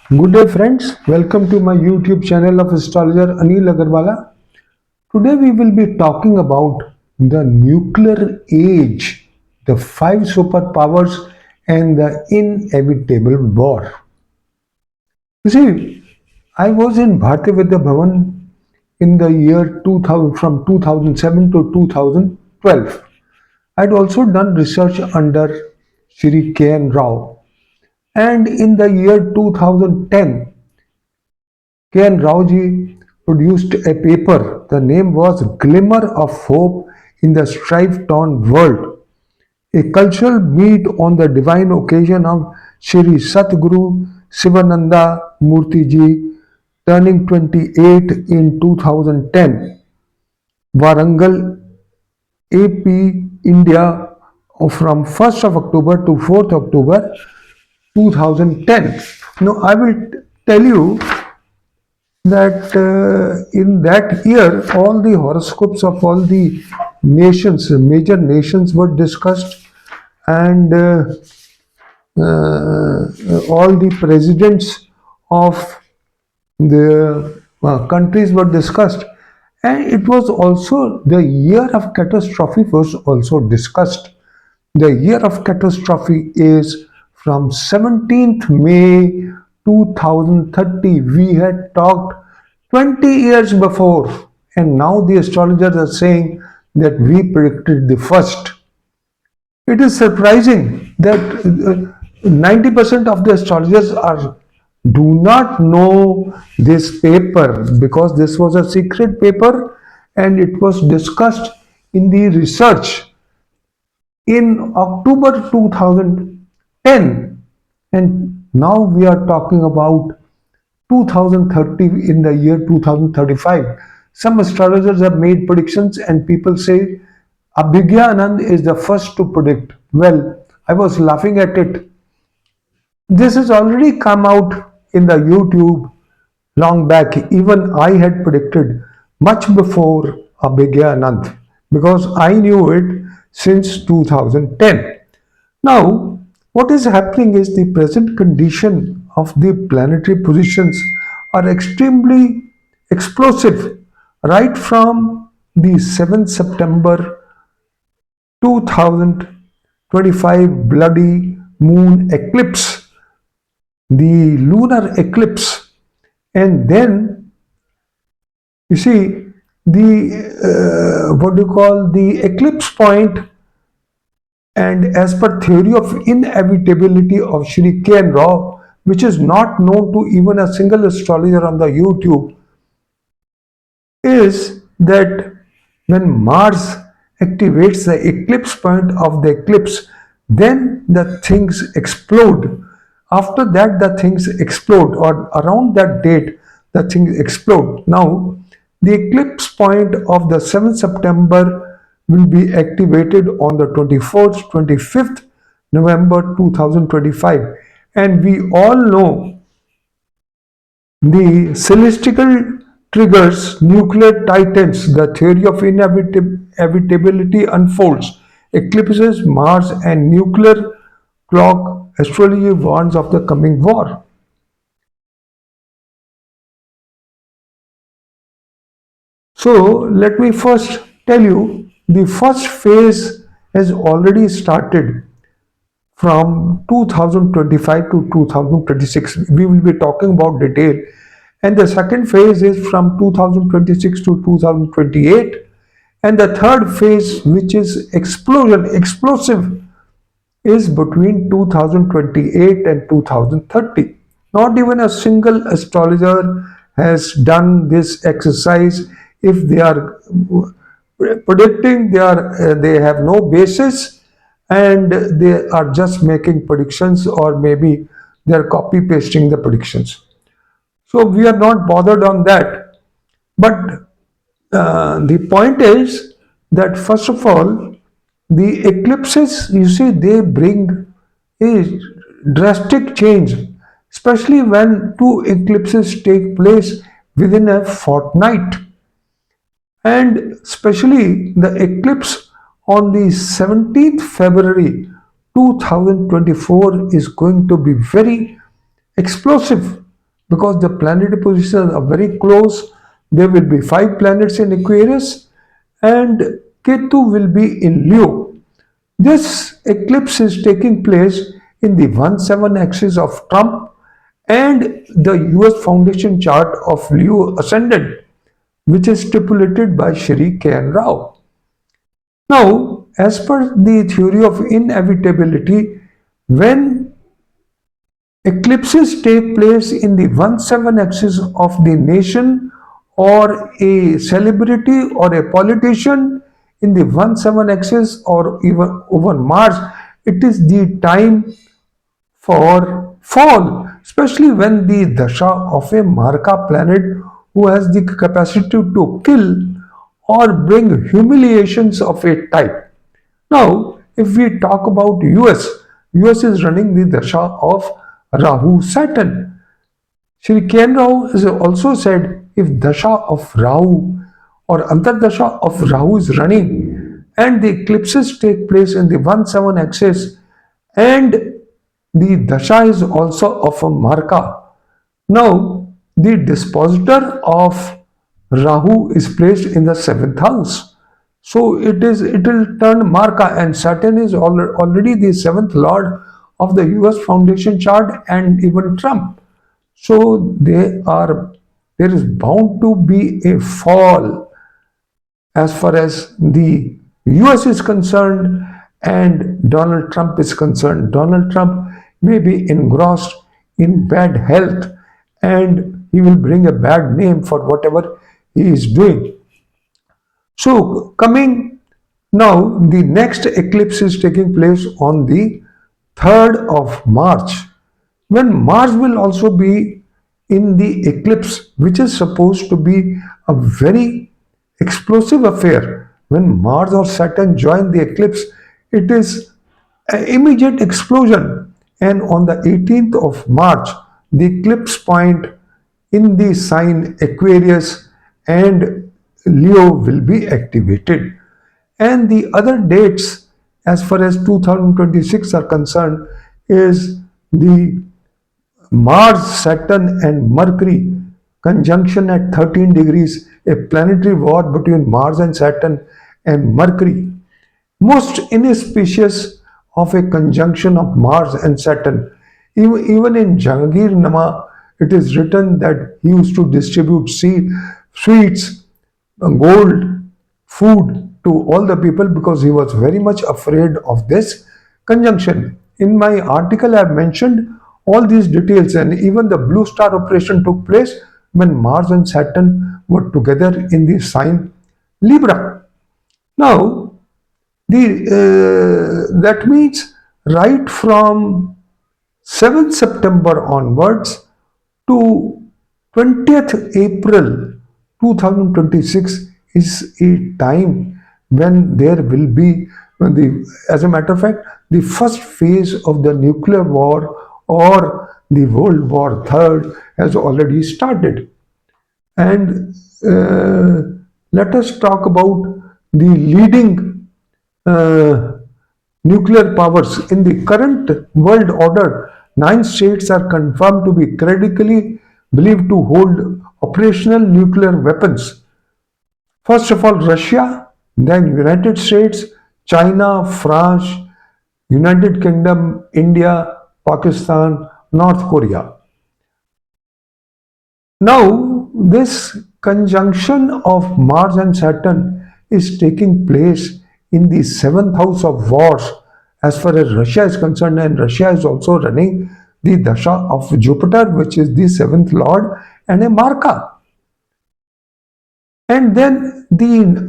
Good day, friends. Welcome to my YouTube channel of astrologer Anil Agarwala. Today, we will be talking about the nuclear age, the five superpowers, and the inevitable war. You see, I was in Bharatiya Vidya Bhavan in the year 2000, from 2007 to 2012. I'd also done research under Shri K and Rao. And in the year 2010, K. N. Raoji produced a paper. The name was Glimmer of Hope in the Strife-Torn World, a cultural meet on the divine occasion of Shri Satguru Sivananda Murti Ji turning 28 in 2010, Warangal, AP, India, from 1st of October to 4th October 2010. Now, I will tell you that in that year, all the horoscopes of all the nations, major nations, were discussed, and all the presidents of the countries were discussed, and it was also the year of catastrophe was also discussed. The year of catastrophe is from 17th May 2030. We had talked 20 years before, and now the astrologers are saying that we predicted the first. It is surprising that 90% of the astrologers are do not know this paper, because this was a secret paper and it was discussed in the research in October 2010, and now we are talking about 2030, in the year 2035. Some astrologers have made predictions, and people say Abhigya Anand is the first to predict. Well, I was laughing at it. This has already come out in the YouTube long back. Even I had predicted much before Abhigya Anand, because I knew it since 2010. Now, what is happening is the present condition of the planetary positions are extremely explosive right from the 7th September 2025 bloody moon eclipse, the lunar eclipse, and then you see the what do you call the eclipse point. And as per theory of inevitability of Shri K and Rao, which is not known to even a single astrologer on the YouTube, is that when Mars activates the eclipse point of the eclipse, then the things explode. After that, the things explode, or around that date, the things explode. Now, the eclipse point of the 7th September will be activated on the 24th, 25th November 2025. And we all know the celestial triggers, nuclear titans, the theory of inevitability unfolds, eclipses, Mars, and nuclear clock. Astrology warns of the coming war. So, let me first tell you the first phase has already started from 2025 to 2026. We will be talking about detail. And the second phase is from 2026 to 2028. And the third phase, which is explosive, is between 2028 and 2030. Not even a single astrologer has done this exercise. If they are predicting, they have no basis, and they are just making predictions, or maybe they are copy pasting the predictions. So we are not bothered on that. But the point is that, first of all, the eclipses, you see, they bring a drastic change, especially when two eclipses take place within a fortnight. And especially the eclipse on the 17th February 2024 is going to be very explosive. because the planetary positions are very close. There will be 5 planets in Aquarius, and Ketu will be in Leo. This eclipse is taking place in the 1/7 axis of Trump and the US foundation chart of Leo ascendant, which is stipulated by Shri K and Rao. Now, as per the theory of inevitability, when eclipses take place in the 1/7 axis of the nation or a celebrity or a politician in the 1/7 axis or even over Mars, it is the time for fall, especially when the dasha of a Marka planet who has the capacity to kill or bring humiliations of a type. Now, if we talk about US is running the dasha of Rahu Saturn. Shri Ken Rao has also said if dasha of Rahu or Antardasha of Rahu is running and the eclipses take place in the 1/7 axis and the dasha is also of a Marka. Now, the dispositor of Rahu is placed in the 7th house. So it will turn Marka, and Saturn is already the 7th lord of the US foundation chart and even Trump. So there is bound to be a fall as far as the US is concerned and Donald Trump is concerned. Donald Trump may be engrossed in bad health and he will bring a bad name for whatever he is doing. So, coming now, the next eclipse is taking place on the 3rd of March, when Mars will also be in the eclipse, which is supposed to be a very explosive affair. When Mars or Saturn join the eclipse, it is an immediate explosion. And on the 18th of March, the eclipse point in the sign Aquarius and Leo will be activated. And the other dates, as far as 2026 are concerned, is the Mars, Saturn, and Mercury conjunction at 13 degrees, a planetary war between Mars and Saturn and Mercury. Most inauspicious of a conjunction of Mars and Saturn. Even in Jahangir Nama, it is written that he used to distribute sweets, gold, food to all the people because he was very much afraid of this conjunction. In my article, I have mentioned all these details, and even the blue star operation took place when Mars and Saturn were together in the sign Libra. Now, that means right from 7th September onwards to 20th April 2026 is a time when there will be, as a matter of fact, the first phase of the nuclear war or the World War III has already started. And let us talk about the leading uh, nuclear powers. In the current world order, 9 states are confirmed to be credibly believed to hold operational nuclear weapons. First of all, Russia, then United States, China, France, United Kingdom, India, Pakistan, North Korea. Now, this conjunction of Mars and Saturn is taking place in the 7th house of wars as far as Russia is concerned, and Russia is also running the dasha of Jupiter, which is the 7th lord and a Marka. And then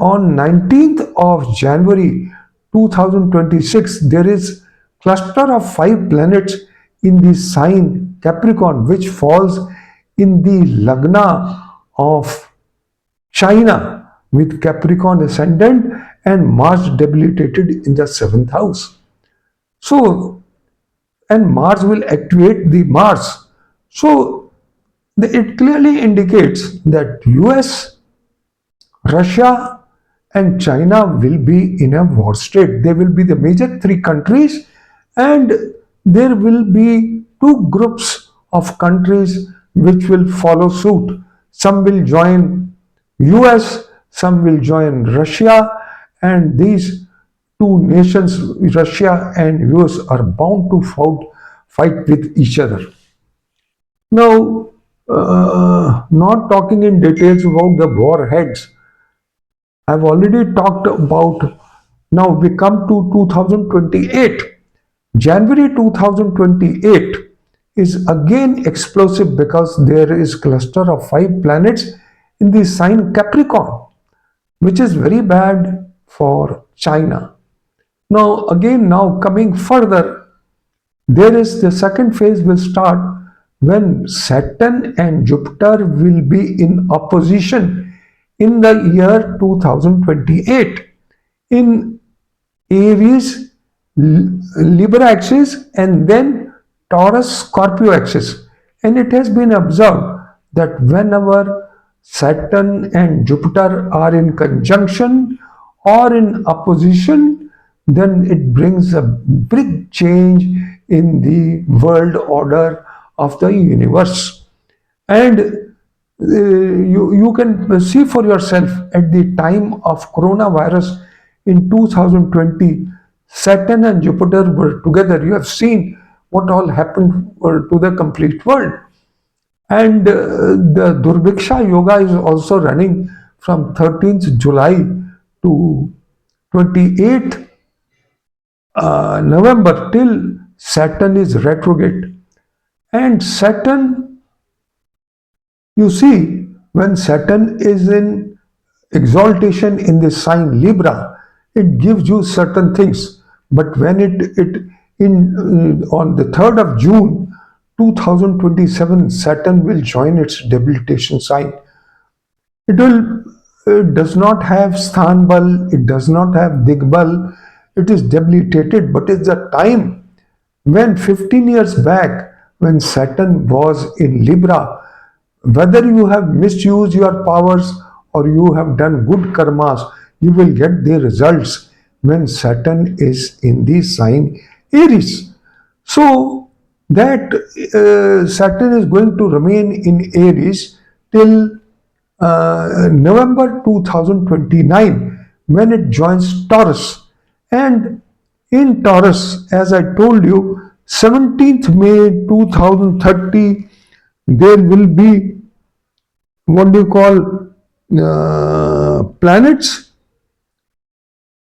on 19th of January 2026, there is cluster of 5 planets in the sign Capricorn, which falls in the Lagna of China with Capricorn ascendant and Mars debilitated in the 7th house. So, and Mars will activate the Mars. So, it clearly indicates that US, Russia, and China will be in a war state. They will be the major 3 countries, and there will be 2 groups of countries which will follow suit. Some will join US, some will join Russia, and these two nations, Russia and US, are bound to fight with each other. Now, not talking in details about the warheads, I've already talked about. Now we come to 2028. January 2028 is again explosive because there is cluster of 5 planets in the sign Capricorn, which is very bad for China. Now coming further, there is the second phase will start when Saturn and Jupiter will be in opposition in the year 2028 in Aries, Libra axis, and then Taurus Scorpio axis. And it has been observed that whenever Saturn and Jupiter are in conjunction or in opposition, then it brings a big change in the world order of the universe. And you can see for yourself at the time of coronavirus in 2020, Saturn and Jupiter were together. You have seen what all happened to the complete world. And the Durbiksha Yoga is also running from 13th July to 28th November till Saturn is retrograde. And Saturn, you see, when Saturn is in exaltation in the sign Libra, it gives you certain things. But when it in on the 3rd of June 2027, Saturn will join its debilitation sign. It does not have Sthanbal, it does not have Digbal, it is debilitated, but it's a time when 15 years back, when Saturn was in Libra, whether you have misused your powers or you have done good karmas, you will get the results when Saturn is in the sign Aries. So that Saturn is going to remain in Aries till November 2029 when it joins Taurus. And in Taurus, as I told you, 17th May 2030, there will be what do you call planets,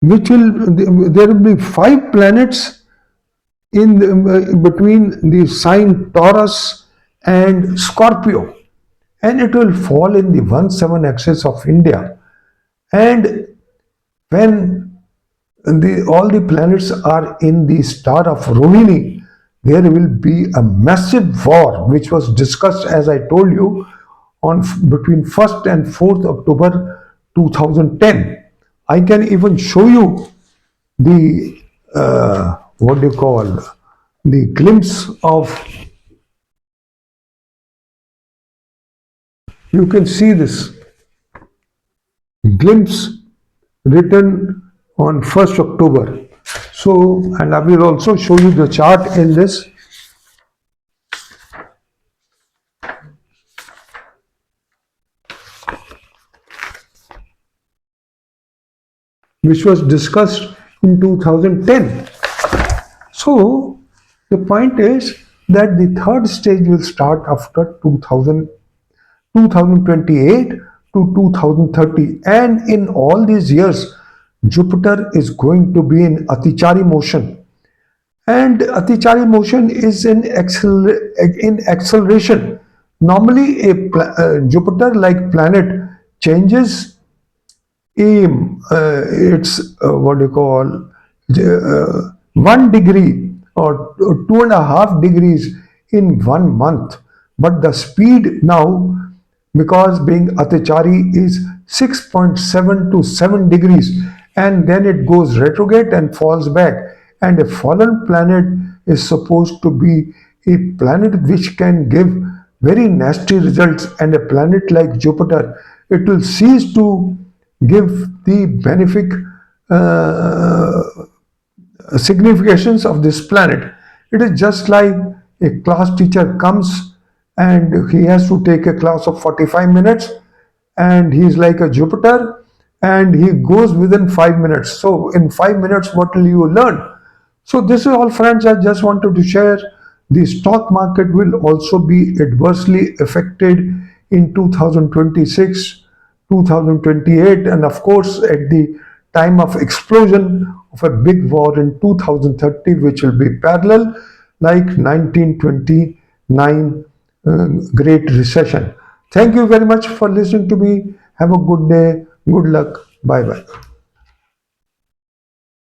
which will there will be 5 planets in between the sign Taurus and Scorpio, and it will fall in the 1/7 axis of India. And when all the planets are in the star of Rohini, there will be a massive war, which was discussed, as I told you, on between 1st and 4th October 2010. I can even show you the what do you call the glimpse of. You can see this glimpse written on 1st October. So, and I will also show you the chart in this. Which was discussed in 2010. So, the point is that the third stage will start after 2028 to 2030, and in all these years, Jupiter is going to be in Atichari motion, and Atichari motion is in acceleration. Normally, a Jupiter-like planet changes it's what you call 1 degree or 2.5 degrees in 1 month. But the speed now, because being Atichari, is 6.7 to 7 degrees, and then it goes retrograde and falls back. And a fallen planet is supposed to be a planet which can give very nasty results, and a planet like Jupiter, it will cease to give the benefic significations of this planet. It is just like a class teacher comes and he has to take a class of 45 minutes, and he's like a Jupiter, and he goes within 5 minutes. So in 5 minutes, what will you learn? So this is all, friends, I just wanted to share. The stock market will also be adversely affected in 2026, 2028, and of course at the time of explosion of a big war in 2030, which will be parallel like 1929 Great Recession. Thank you very much for listening to me. Have a good day. Good luck. Bye bye.